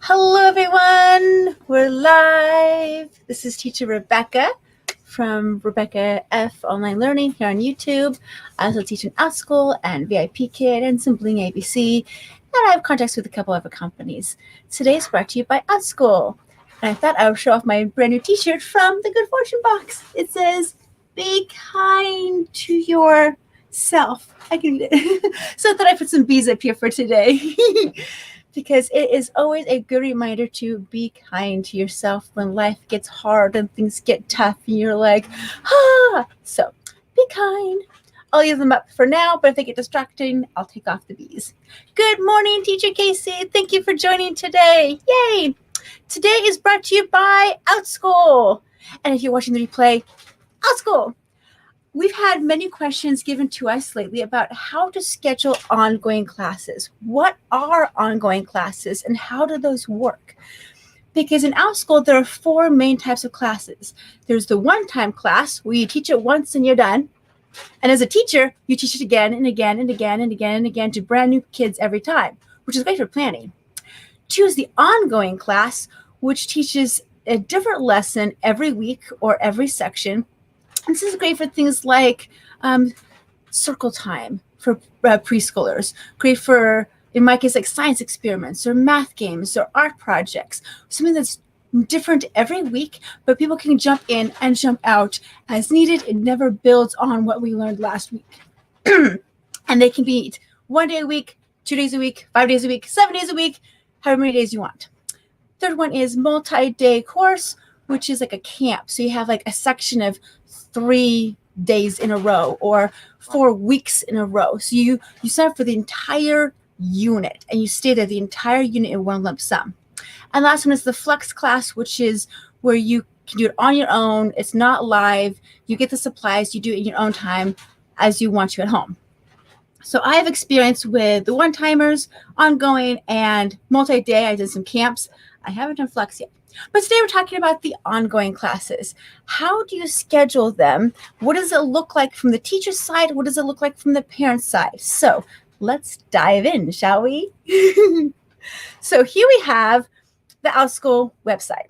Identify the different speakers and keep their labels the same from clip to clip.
Speaker 1: Hello, everyone. We're live. This is Teacher Rebecca from Rebecca F. Online Learning here on YouTube. I also teach in Outschool and VIP Kid and some Bling ABC, and I have contacts with a couple other companies. Today is brought to you by Outschool, and I thought I would show off my brand new T-shirt from the Good Fortune box. It says, "Be kind to yourself." I can read it. So I thought I'd put some bees up here for today. Because it is always a good reminder to be kind to yourself when life gets hard and things get tough and you're like, So be kind. I'll leave them up for now, but if they get distracting, I'll take off the bees. Good morning, Teacher Casey. Thank you for joining today. Yay! Today is brought to you by Outschool. And if you're watching the replay, Outschool. We've had many questions given to us lately about how to schedule ongoing classes. What are ongoing classes and how do those work? Because in Outschool, there are 4 main types of classes. There's the one-time class where you teach it once and you're done. And as a teacher, you teach it again and again and again and again and again to brand new kids every time, which is great for planning. 2 is the ongoing class, which teaches a different lesson every week or every section. This is great for things like circle time for preschoolers, great for, in my case, like science experiments or math games or art projects, something that's different every week, but people can jump in and jump out as needed. It never builds on what we learned last week. And they can be 1 day a week, 2 days a week, 5 days a week, 7 days a week, however many days you want. Third one is multi-day course, which is like a camp. So you have like a section of 3 days in a row or 4 weeks in a row. So you sign up for the entire unit and you stay there the entire unit in one lump sum. And last one is the flex class, which is where you can do it on your own. It's not live. You get the supplies. You do it in your own time as you want to at home. So I have experience with the one-timers, ongoing, and multi-day. I did some camps. I haven't done flex yet. But today we're talking about the ongoing classes. How do you schedule them? What does it look like from the teacher's side? What does it look like from the parent's side? So let's dive in, shall we? So here we have the Outschool website.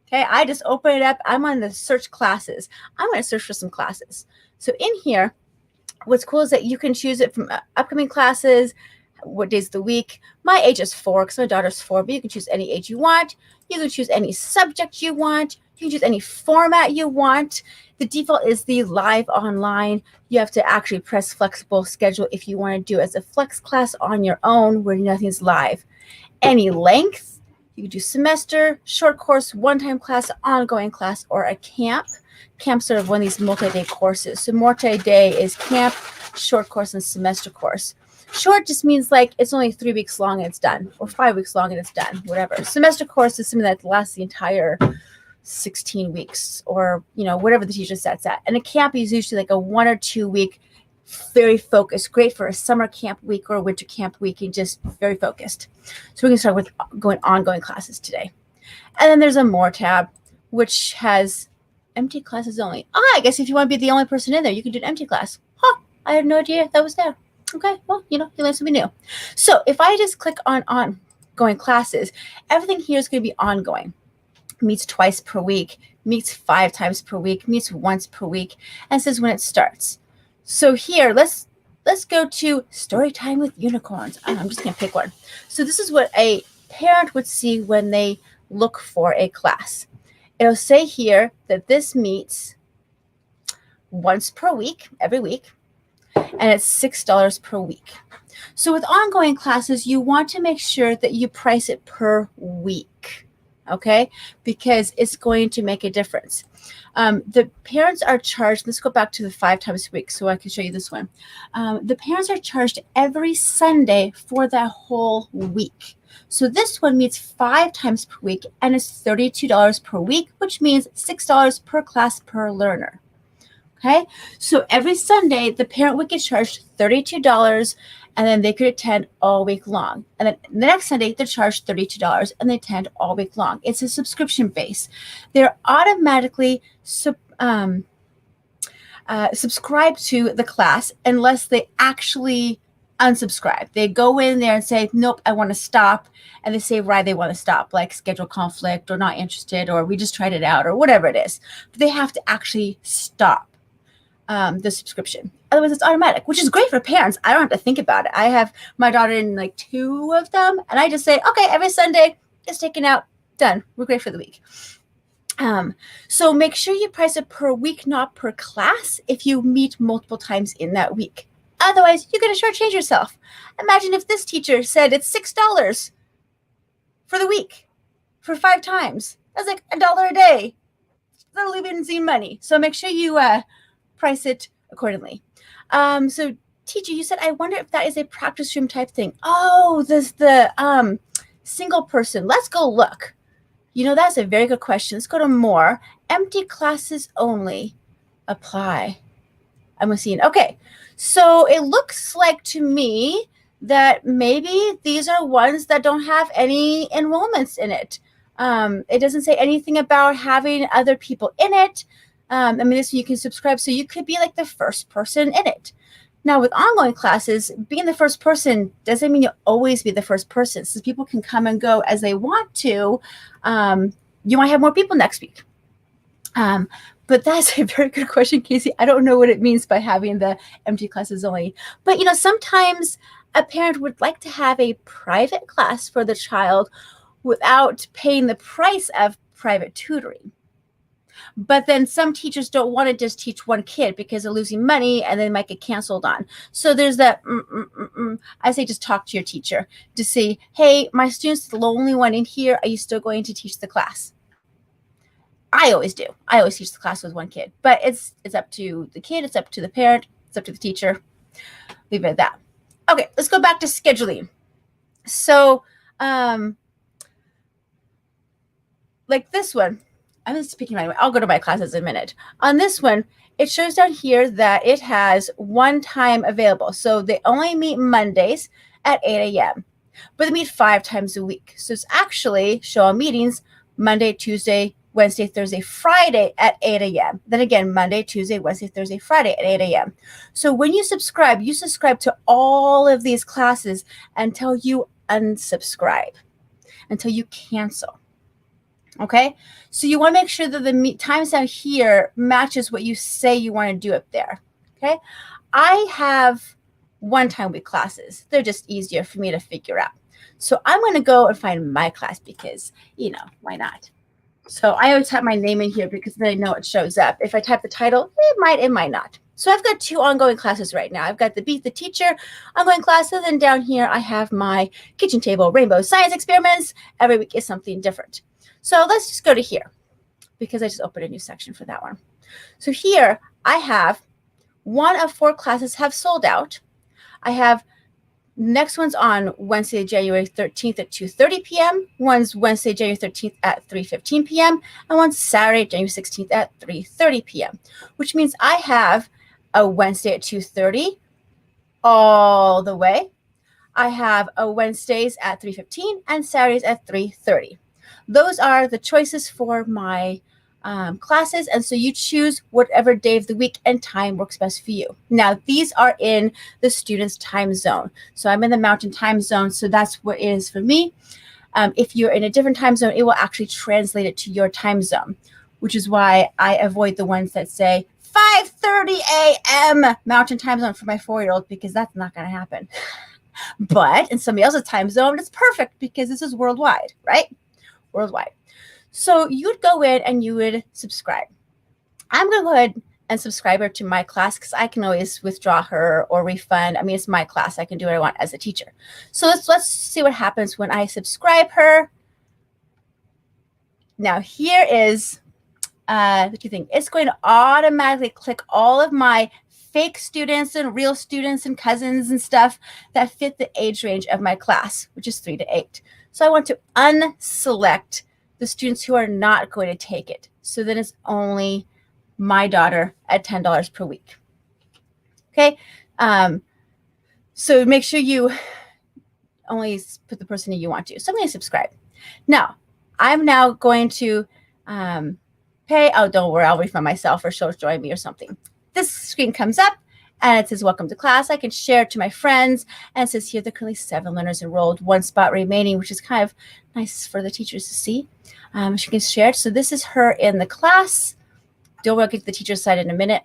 Speaker 1: Okay, I just open it up. I'm on the search classes. I'm going to search for some classes. So in here, what's cool is that you can choose it from upcoming classes, what days of the week. My age is 4 because my daughter's 4, but you can choose any age you want. You can choose any subject you want. You can choose any format you want. The default is the live online. You have to actually press flexible schedule if you want to do it as a flex class on your own where nothing's live. Any length, you can do semester, short course, one-time class, ongoing class, or a camp. Camp's sort of one of these multi-day courses. So multi-day is camp, short course, and semester course. Short just means like it's only 3 weeks long and it's done, or 5 weeks long and it's done, whatever. Semester course is something that lasts the entire 16 weeks or, whatever the teacher sets at. And a camp is usually like a 1 or 2 week, very focused, great for a summer camp week or a winter camp week and just very focused. So we're going to start with ongoing classes today. And then there's a More tab, which has empty classes only. I guess if you want to be the only person in there, you can do an empty class. I had no idea that was there. Okay, well, you learn something new. So if I just click on ongoing classes, everything here is going to be ongoing. Meets twice per week, meets 5 times per week, meets once per week, and says when it starts. So here, let's go to story time with unicorns. I'm just going to pick one. So this is what a parent would see when they look for a class. It'll say here that this meets once per week, every week, and it's $6 per week. So with ongoing classes, you want to make sure that you price it per week, okay? Because it's going to make a difference. The parents are charged, let's go back to the 5 times a week so I can show you this one. The parents are charged every Sunday for that whole week. So this one meets 5 times per week and it's $32 per week, which means $6 per class per learner. Okay, so every Sunday, the parent would get charged $32, and then they could attend all week long. And then the next Sunday, they're charged $32, and they attend all week long. It's a subscription base. They're automatically subscribe to the class unless they actually unsubscribe. They go in there and say, nope, I want to stop. And they say why they want to stop, like schedule conflict or not interested, or we just tried it out, or whatever it is. But they have to actually stop the subscription. Otherwise, it's automatic, which is great for parents. I don't have to think about it. I have my daughter in like 2 of them, and I just say, okay, every Sunday it's taken out, done. We're great for the week. So make sure you price it per week, not per class, if you meet multiple times in that week. Otherwise, you're going to shortchange yourself. Imagine if this teacher said it's $6 for the week for 5 times. That's like $1 a day. That'll leave in money. So make sure you price it accordingly. So teacher, you said, I wonder if that is a practice room type thing. Oh, this the single person. Let's go look. You know, that's a very good question. Let's go to more. Empty classes only apply. I'm seeing. Okay, so it looks like to me that maybe these are ones that don't have any enrollments in it. It doesn't say anything about having other people in it. I mean, this you can subscribe, so you could be like the first person in it. Now, with ongoing classes, being the first person doesn't mean you'll always be the first person. So people can come and go as they want to. You might have more people next week. But that's a very good question, Casey. I don't know what it means by having the empty classes only. But, you know, sometimes a parent would like to have a private class for the child without paying the price of private tutoring. But then some teachers don't want to just teach one kid because they're losing money and they might get canceled on. So there's that, I say just talk to your teacher to say, hey, my student's the only one in here. Are you still going to teach the class? I always do. I always teach the class with one kid. But it's up to the kid. It's up to the parent. It's up to the teacher. Leave it at that. Okay, let's go back to scheduling. So like this one. I'm speaking right away. I'll go to my classes in a minute. On this one, it shows down here that it has one time available. So they only meet Mondays at 8 a.m., but they meet 5 times a week. So it's actually show meetings Monday, Tuesday, Wednesday, Thursday, Friday at 8 a.m. Then again, Monday, Tuesday, Wednesday, Thursday, Friday at 8 a.m. So when you subscribe to all of these classes until you unsubscribe, until you cancel. Okay, so you want to make sure that the times down here matches what you say you want to do up there. Okay, I have one-time week classes. They're just easier for me to figure out. So I'm going to go and find my class because, you know, why not? So I always type my name in here because then I know it shows up. If I type the title, it might not. So I've got 2 ongoing classes right now. I've got the Beat the Teacher ongoing classes, and down here I have my kitchen table rainbow science experiments. Every week is something different. So let's just go to here because I just opened a new section for that one. So here I have 1 of 4 classes have sold out. I have next one's on Wednesday, January 13th at 2:30 p.m. One's Wednesday, January 13th at 3:15 p.m. And one's Saturday, January 16th at 3:30 p.m., which means I have a Wednesday at 2:30 all the way. I have a Wednesdays at 3:15 and Saturdays at 3:30. Those are the choices for my classes, and so you choose whatever day of the week and time works best for you. Now, these are in the student's time zone. So I'm in the Mountain time zone, so that's what it is for me. If you're in a different time zone, it will actually translate it to your time zone, which is why I avoid the ones that say 5:30 a.m. Mountain time zone for my 4-year-old, because that's not going to happen. But in somebody else's time zone, it's perfect because this is worldwide, right? Worldwide. So you would go in and you would subscribe. I'm going to go ahead and subscribe her to my class because I can always withdraw her or refund. I mean, it's my class. I can do what I want as a teacher. So let's see what happens when I subscribe her. Now here is the key thing. It's going to automatically click all of my fake students and real students and cousins and stuff that fit the age range of my class, which is 3 to 8. So I want to unselect the students who are not going to take it. So then it's only my daughter at $10 per week. Okay. So make sure you only put the person that you want to. So I'm going to subscribe. Now, I'm now going to pay. Oh, don't worry. I'll refund myself or she'll join me or something. This screen comes up And it says, welcome to class. I can share it to my friends. And it says here, there are currently 7 learners enrolled, 1 spot remaining, which is kind of nice for the teachers to see. She can share it. So this is her in the class. Don't worry, I'll get to the teacher's side in a minute.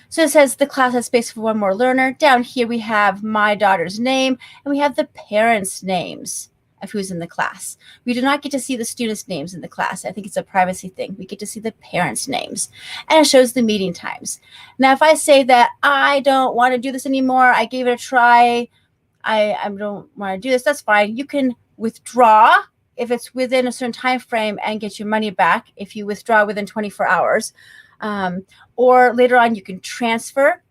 Speaker 1: So it says the class has space for 1 more learner. Down here we have my daughter's name, and we have the parents' names of who's in the class. We do not get to see the students' names in the class. I think it's a privacy thing. We get to see the parents' names, and it shows the meeting times. Now, if I say that I don't want to do this anymore, I gave it a try, I don't want to do this, that's fine. You can withdraw if it's within a certain time frame and get your money back if you withdraw within 24 hours. Or later on, you can transfer.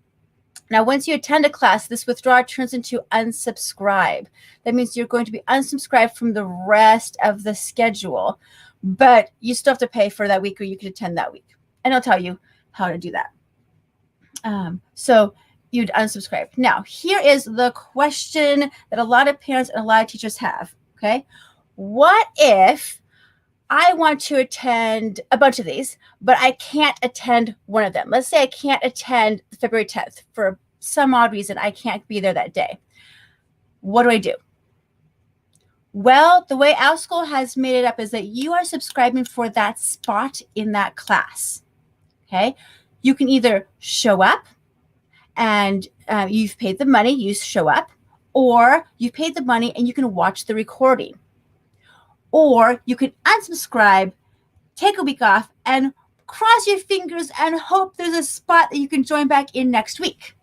Speaker 1: Now, once you attend a class, this withdrawal turns into unsubscribe. That means you're going to be unsubscribed from the rest of the schedule, but you still have to pay for that week, or you could attend that week. And I'll tell you how to do that. So you'd unsubscribe. Now, here is the question that a lot of parents and a lot of teachers have, okay? What if I want to attend a bunch of these, but I can't attend one of them? Let's say I can't attend February 10th for some odd reason. I can't be there that day. What do I do? Well, the way Outschool has made it up is that you are subscribing for that spot in that class, okay? You can either show up and you've paid the money, you show up, or you've paid the money and you can watch the recording. Or you can unsubscribe, take a week off, and cross your fingers and hope there's a spot that you can join back in next week.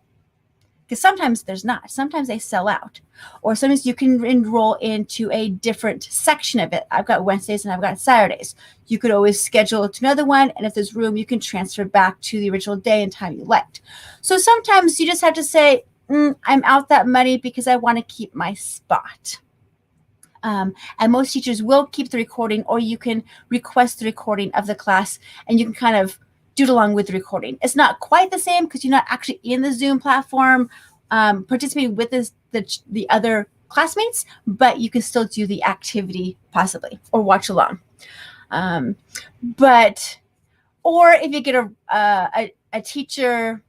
Speaker 1: Because sometimes there's not. Sometimes they sell out. Or sometimes you can enroll into a different section of it. I've got Wednesdays and I've got Saturdays. You could always schedule to another one, and if there's room, you can transfer back to the original day and time you liked. So sometimes you just have to say, I'm out that money because I want to keep my spot. And most teachers will keep the recording, or you can request the recording of the class and you can kind of do it along with the recording. It's not quite the same because you're not actually in the Zoom platform participating with the other classmates, but you can still do the activity possibly or watch along. Or if you get a teacher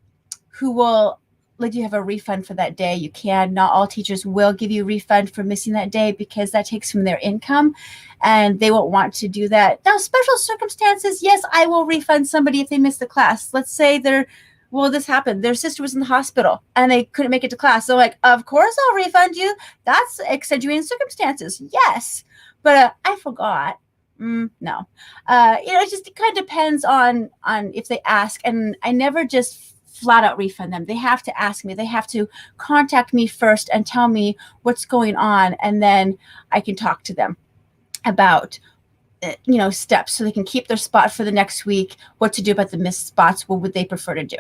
Speaker 1: who will let you have a refund for that day, you can. Not all teachers will give you a refund for missing that day because that takes from their income and they won't want to do that. Now, special circumstances, yes, I will refund somebody if they miss the class. Let's say this happened. Their sister was in the hospital and they couldn't make it to class. So like, of course I'll refund you. That's extenuating circumstances. Yes. But I forgot. No. It just kind of depends on if they ask. And I never just flat out refund them. They have to ask me. They have to contact me first and tell me what's going on, and then I can talk to them about steps so they can keep their spot for the next week, what to do about the missed spots, what would they prefer to do.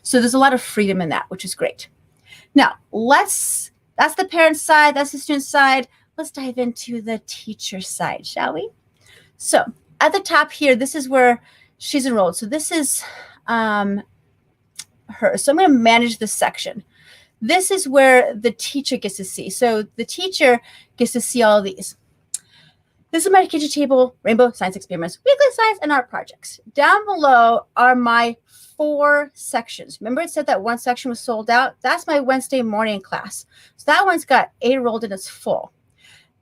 Speaker 1: So there's a lot of freedom in that, which is great. Now, that's the parent side, that's the student side. Let's dive into the teacher side, shall we? So at the top here, this is where she's enrolled. So this is her. So I'm going to manage this section. This is where the teacher gets to see. So the teacher gets to see all these. This is my kitchen table, rainbow science experiments, weekly science, and art projects. Down below are my 4 sections. Remember it said that one section was sold out? That's my Wednesday morning class. So that one's got 8 enrolled and it's full.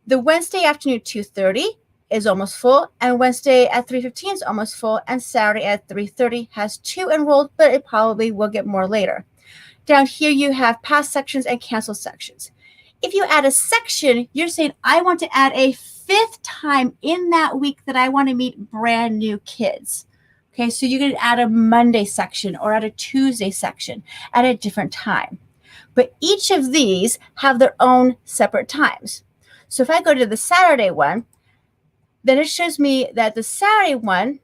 Speaker 1: The Wednesday afternoon 2:30 is almost full, and Wednesday at 3:15 is almost full, and Saturday at 3:30 has 2 enrolled, but it probably will get more later. Down here you have past sections and canceled sections. If you add a section, you're saying, I want to add a 5th time in that week that I want to meet brand new kids. Okay, so you can add a Monday section or add a Tuesday section at a different time. But each of these have their own separate times. So if I go to the Saturday one, then it shows me that the Saturday one,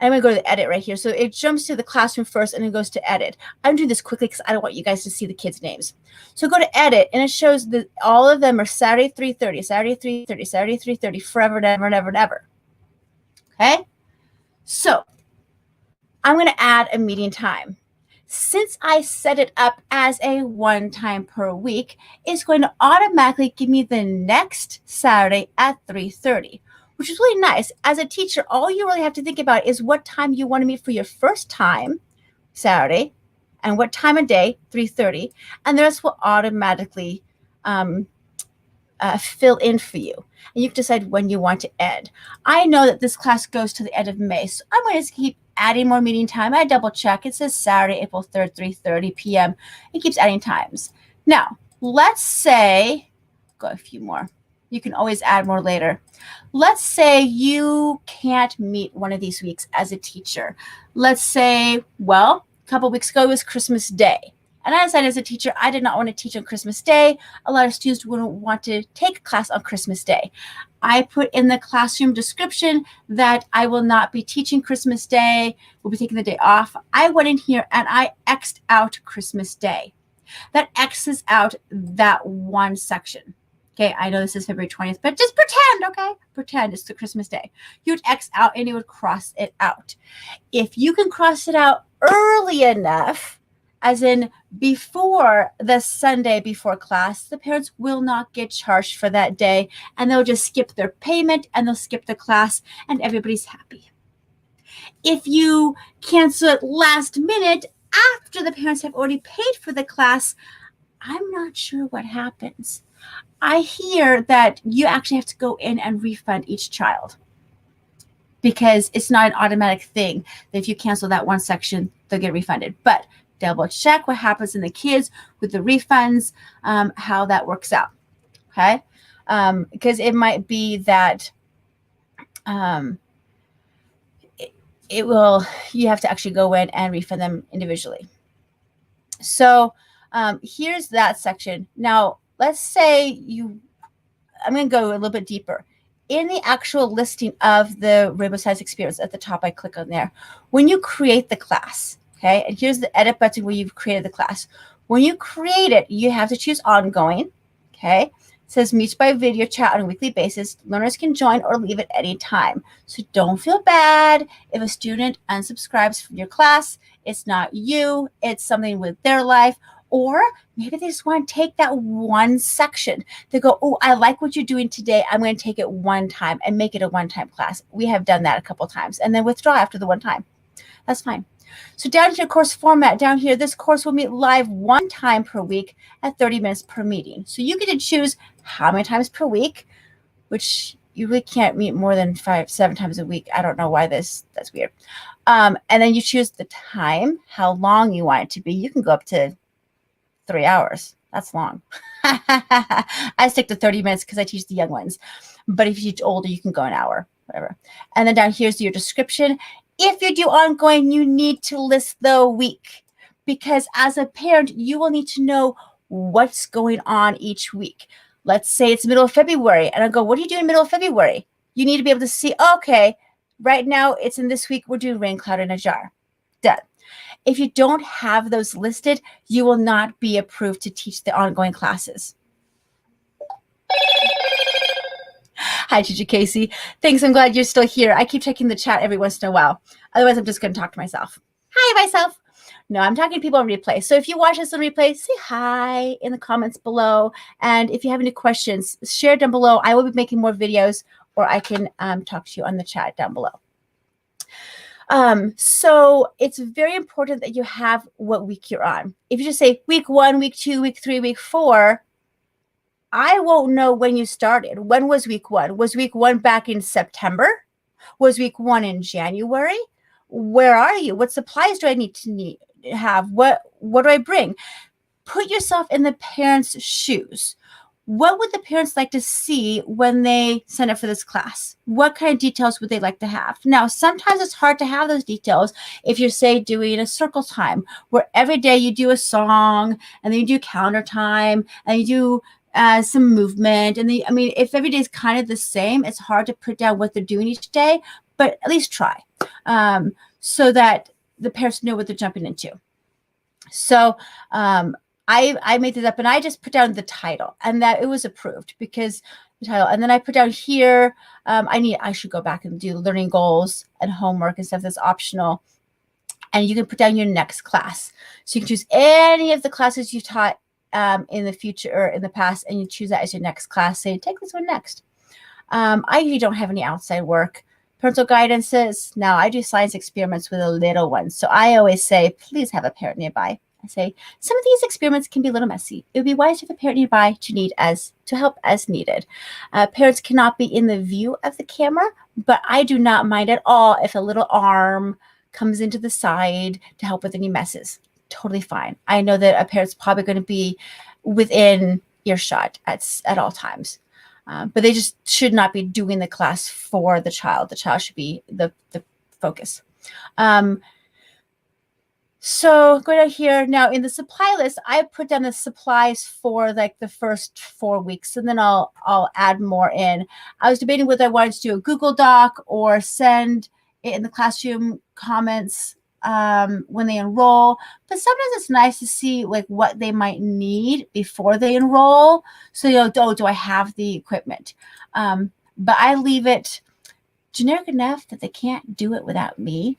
Speaker 1: I'm going to go to the edit right here. So it jumps to the classroom first and then goes to edit. I'm doing this quickly because I don't want you guys to see the kids' names. So go to edit, and it shows that all of them are Saturday 3:30, Saturday 3:30, Saturday 3:30, forever and ever and ever and ever. Okay? So I'm going to add a meeting time. Since I set it up as a 1 time per week, it's going to automatically give me the next Saturday at 3:30. Which is really nice. As a teacher, all you really have to think about is what time you want to meet for your first time, Saturday, and what time of day, 3:30, and the rest will automatically fill in for you. And you can decide when you want to end. I know that this class goes to the end of May, so I'm going to keep adding more meeting time. I double check. It says Saturday, April 3rd, 3:30 p.m. It keeps adding times. Now, let's say, go a few more. You can always add more later. Let's say you can't meet one of these weeks as a teacher. Let's say, well, a couple weeks ago was Christmas Day. And I decided as a teacher, I did not want to teach on Christmas Day. A lot of students wouldn't want to take a class on Christmas Day. I put in the classroom description that I will not be teaching Christmas Day. We'll be taking the day off. I went in here and I X'd out Christmas Day. That X's out that one section. Okay, I know this is February 20th, but just pretend, okay? Pretend it's the Christmas Day. You would X out and you would cross it out. If you can cross it out early enough, as in before the Sunday before class, the parents will not get charged for that day, and they'll just skip their payment and they'll skip the class, and everybody's happy. If you cancel it last minute after the parents have already paid for the class, I'm not sure what happens. I hear that you actually have to go in and refund each child because it's not an automatic thing that if you cancel that one section, they'll get refunded. But double check what happens in the kids with the refunds, how that works out, okay? Because it might be that you have to actually go in and refund them individually. So here's that section. Now, let's say I'm going to go a little bit deeper. In the actual listing of the Rainbow Science Experience at the top, I click on there. When you create the class, okay, and here's the edit button where you've created the class. When you create it, you have to choose ongoing, okay? It says meets by video chat on a weekly basis. Learners can join or leave at any time. So don't feel bad if a student unsubscribes from your class. It's not you. It's something with their life. Or maybe they just want to take that one section. They go, oh, I like what you're doing today. I'm going to take it one time and make it a one-time class. We have done that a couple times and then withdraw after the one time. That's fine. So down here, course format, down here, this course will meet live one time per week at 30 minutes per meeting. So you get to choose how many times per week, which you really can't meet more than 5-7 times a week. I don't know why that's weird. And then you choose the time, how long you want it to be. You can go up to 3 hours. That's long. I stick to 30 minutes because I teach the young ones. But if you teach older, you can go an hour, whatever. And then down here's your description. If you do ongoing, you need to list the week because as a parent, you will need to know what's going on each week. Let's say it's middle of February and I go, what are you doing in middle of February? You need to be able to see, okay, right now it's in this week, we're doing Rain Cloud in a Jar. Done. If you don't have those listed, you will not be approved to teach the ongoing classes. Hi, Teacher Casey. Thanks. I'm glad you're still here. I keep checking the chat every once in a while. Otherwise, I'm just going to talk to myself. Hi, myself. No, I'm talking to people on replay. So if you watch this on replay, say hi in the comments below. And if you have any questions, share down below. I will be making more videos or I can talk to you on the chat down below. So it's very important that you have what week you're on. If you just say week 1, week 2, week 3, week 4, I won't know when you started. When was week 1? Was week 1 back in September? Was week 1 in January? Where are you? What supplies do I need to have? What do I bring? Put yourself in the parents' shoes. What would the parents like to see when they sign up for this class? What kind of details would they like to have? Now, sometimes it's hard to have those details if you're, say, doing a circle time where every day you do a song and then you do calendar time and you do some movement. And if every day is kind of the same, it's hard to put down what they're doing each day, but at least try so that the parents know what they're jumping into. So I made this up and I just put down the title and that it was approved because the title. And then I put down here, I should go back and do learning goals and homework and stuff that's optional. And you can put down your next class. So you can choose any of the classes you taught in the future or in the past, and you choose that as your next class. Say, take this one next. I usually don't have any outside work. Parental guidances. Now I do science experiments with the little ones. So I always say, please have a parent nearby. I say, some of these experiments can be a little messy. It would be wise if a parent nearby to help as needed. Parents cannot be in the view of the camera, but I do not mind at all if a little arm comes into the side to help with any messes. Totally fine. I know that a parent's probably going to be within earshot at all times. But they just should not be doing the class for the child. The child should be the focus. So going down here now in the supply list, I put down the supplies for like the first 4 weeks, and then I'll add more in. I was debating whether I wanted to do a Google Doc or send it in the classroom comments when they enroll. But sometimes it's nice to see like what they might need before they enroll. So do I have the equipment? But I leave it generic enough that they can't do it without me.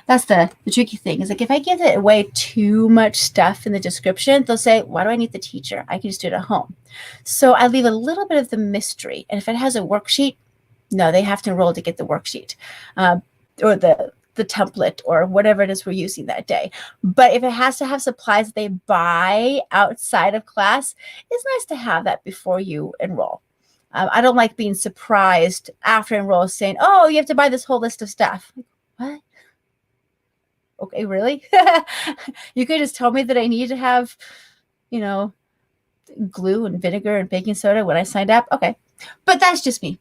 Speaker 1: That's the tricky thing is like if I give it away too much stuff in the description, they'll say, why do I need the teacher? I can just do it at home. So I leave a little bit of the mystery. And if it has a worksheet, no, they have to enroll to get the worksheet or the template or whatever it is we're using that day. But if it has to have supplies that they buy outside of class, it's nice to have that before you enroll. I don't like being surprised after enroll saying, oh, you have to buy this whole list of stuff. What? Okay, really? You could just tell me that I need to have, glue and vinegar and baking soda when I signed up. Okay, but that's just me.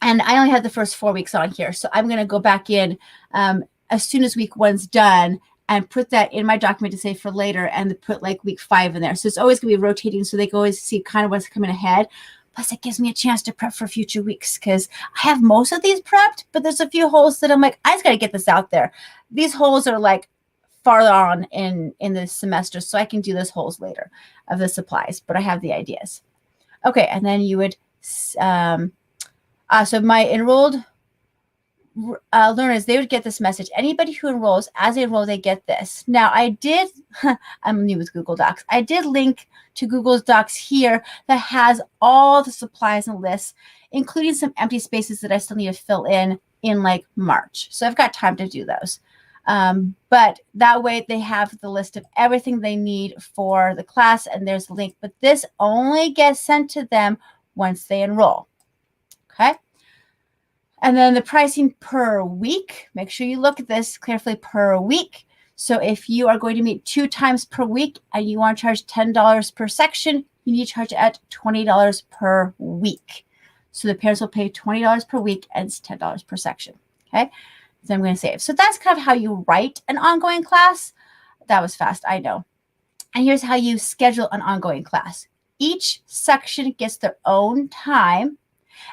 Speaker 1: And I only had the first 4 weeks on here. So I'm going to go back in as soon as week 1's done and put that in my document to save for later and put like week 5 in there. So it's always going to be rotating so they can always see kind of what's coming ahead. Plus, it gives me a chance to prep for future weeks because I have most of these prepped, but there's a few holes that I'm like, I just got to get this out there. These holes are like farther on in the semester, so I can do those holes later of the supplies, but I have the ideas. Okay, and then you would, so my enrolled learners, they would get this message. Anybody who enrolls, as they enroll, they get this. Now, I did, I'm new with Google Docs. I did link to Google Docs here that has all the supplies and lists, including some empty spaces that I still need to fill in like March. So I've got time to do those. But that way they have the list of everything they need for the class, and there's a link. But this only gets sent to them once they enroll. Okay. And then the pricing per week, make sure you look at this carefully per week. So if you are going to meet 2 times per week and you want to charge $10 per section, you need to charge at $20 per week. So the parents will pay $20 per week and it's $10 per section. Okay. So I'm going to save. So that's kind of how you write an ongoing class. That was fast, I know. And here's how you schedule an ongoing class. Each section gets their own time.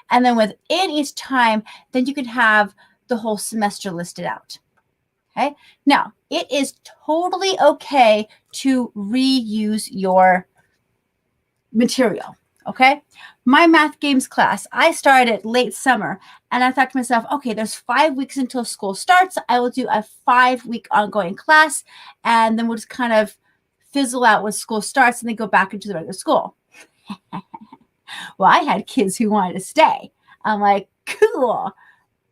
Speaker 1: And then within each time, then you can have the whole semester listed out. Okay. Now, it is totally okay to reuse your material. Okay. My math games class, I started late summer and I thought to myself, okay, there's 5 weeks until school starts. I will do a 5-week ongoing class and then we'll just kind of fizzle out when school starts and then go back into the regular school. Well, I had kids who wanted to stay. I'm like, cool,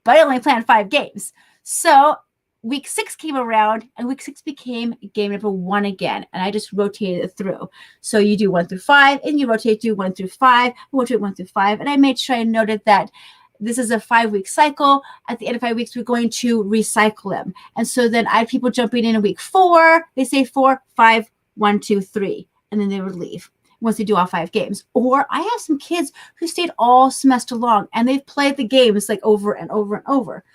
Speaker 1: but I only planned 5 games. So week 6 came around and week 6 became game number 1 again. And I just rotated it through. So you do 1 through 5 and you rotate through 1 through 5, and rotate 1 through 5. And I made sure I noted that this is a 5-week cycle. At the end of 5 weeks, we're going to recycle them. And so then I had people jumping in week 4. They say 4, 5, 1, 2, 3, and then they would leave once they do all 5 games. Or I have some kids who stayed all semester long and they've played the games like over and over and over.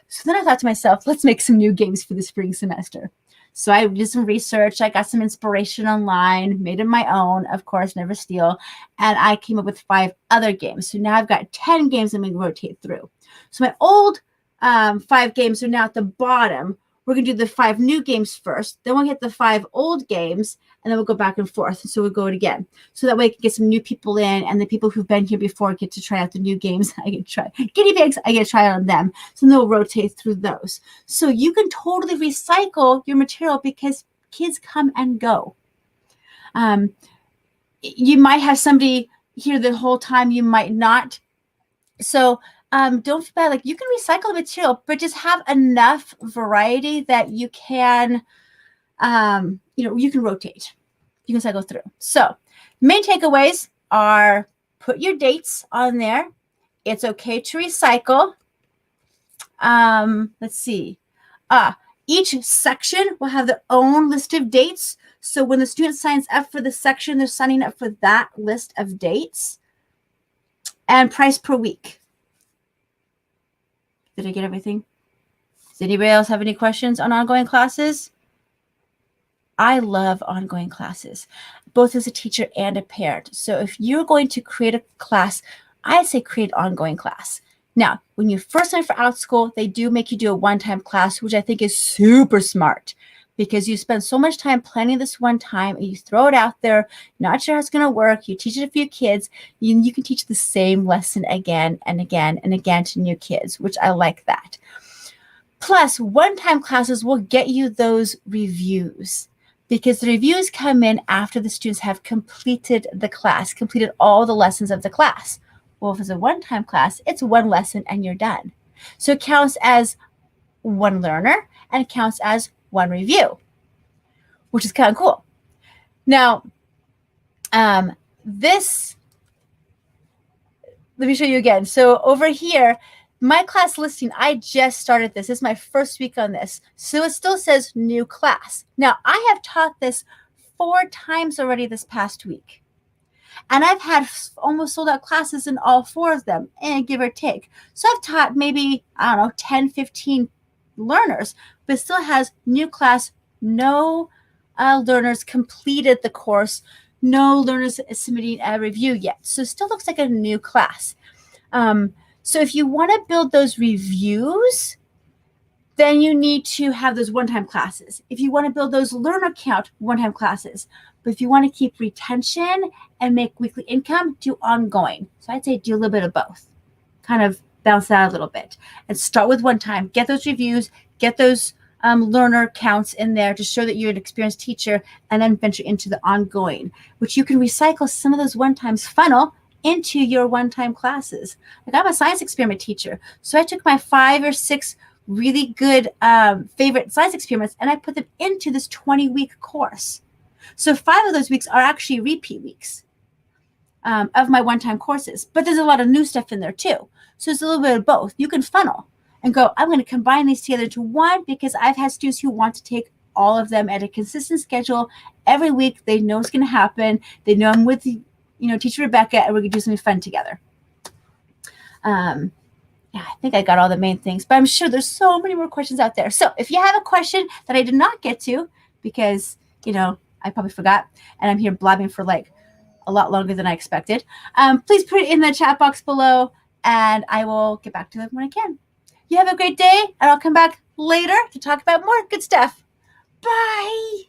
Speaker 1: So then I thought to myself, let's make some new games for the spring semester. So I did some research. I got some inspiration online, made it my own, of course, never steal. And I came up with 5 other games. So now I've got 10 games I'm going to rotate through. So my old 5 games are now at the bottom. We're going to do the 5 new games first. Then we'll hit the 5 old games, and then we'll go back and forth. So we'll go it again. So that way I can get some new people in, and the people who've been here before get to try out the new games. I get to try guinea pigs. I get to try it on them. So then we'll rotate through those. So you can totally recycle your material because kids come and go. You might have somebody here the whole time. You might not. So don't feel bad. Like you can recycle the material, but just have enough variety that you can You can rotate. You can cycle through. So main takeaways are put your dates on there. It's okay to recycle. Let's see. Each section will have their own list of dates. So when the student signs up for the section, they're signing up for that list of dates. And price per week. Did I get everything? Does anybody else have any questions on ongoing classes? I love ongoing classes, both as a teacher and a parent. So if you're going to create a class, I'd say create an ongoing class. Now, when you first sign for Outschool, they do make you do a one-time class, which I think is super smart because you spend so much time planning this one time and you throw it out there, not sure how it's going to work. You teach it to a few kids. You can teach the same lesson again and again and again to new kids, which I like that. Plus, one-time classes will get you those reviews because the reviews come in after the students have completed the class, completed all the lessons of the class. Well, if it's a one-time class, it's one lesson and you're done. So it counts as one learner and it counts as one review, which is kind of cool. Now, let me show you again. So over here, my class listing, I just started this. This is my first week on this. So it still says new class. Now, I have taught this 4 times already this past week. And I've had almost sold out classes in all 4 of them, and give or take. So I've taught maybe, 10, 15 learners, but it still has new class, no learners completed the course, no learners submitting a review yet. So it still looks like a new class. So if you want to build those reviews, then you need to have those one-time classes. If you want to build those learner count one-time classes, but if you want to keep retention and make weekly income, do ongoing. So I'd say do a little bit of both. Kind of bounce that a little bit and start with one time. Get those reviews, get those learner counts in there to show that you're an experienced teacher, and then venture into the ongoing, which you can recycle some of those one-times funnel into your one-time classes. Like I'm a science experiment teacher. So I took my 5 or 6 really good favorite science experiments and I put them into this 20-week course. So 5 of those weeks are actually repeat weeks of my one-time courses, but there's a lot of new stuff in there too. So it's a little bit of both. You can funnel and go, I'm going to combine these together into one because I've had students who want to take all of them at a consistent schedule every week. They know it's going to happen. They know I'm with Teacher Rebecca, and we're going to do something fun together. Yeah, I think I got all the main things, but I'm sure there's so many more questions out there. So if you have a question that I did not get to because, I probably forgot and I'm here blabbing for like a lot longer than I expected, please put it in the chat box below and I will get back to it when I can. You have a great day and I'll come back later to talk about more good stuff. Bye.